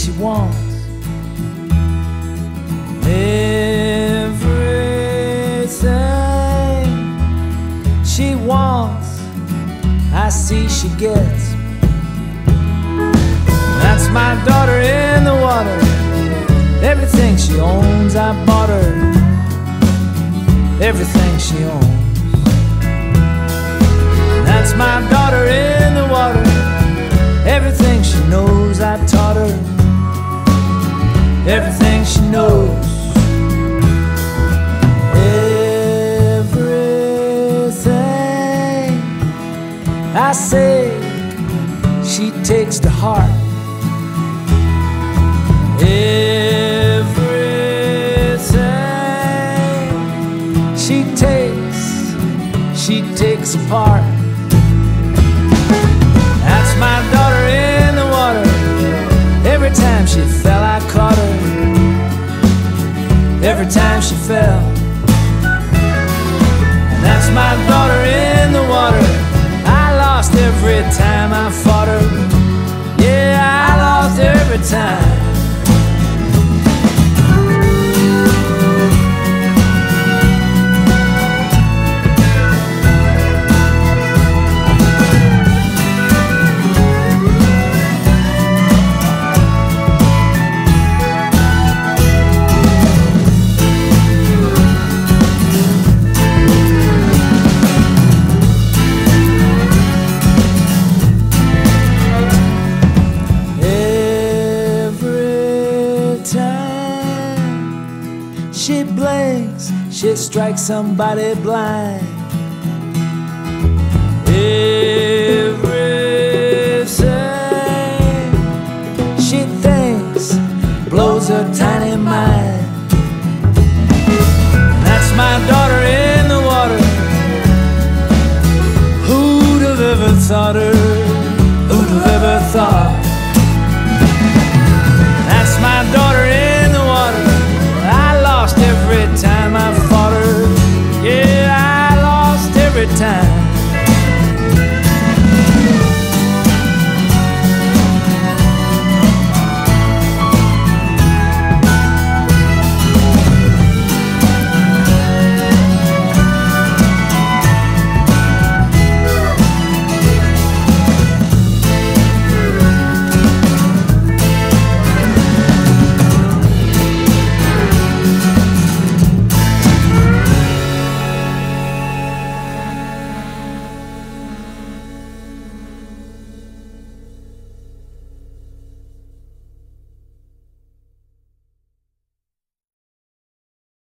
she wants, everything she wants, I see she gets. That's my daughter in the water. Everything she owns, I bought her. Everything she owns. That's my daughter in the water. Everything she knows, I taught her. Everything she knows. Everything I say, she takes to heart. Everything she takes apart. That's my daughter in the water. Every time she fell, I caught her. Every time she fell. And that's my daughter in the water. I lost every time I fought her. Yeah, I lost every time. She blinks, she strikes somebody blind. Everything she thinks blows her tiny mind. That's my daughter in the water. Who'd have ever thought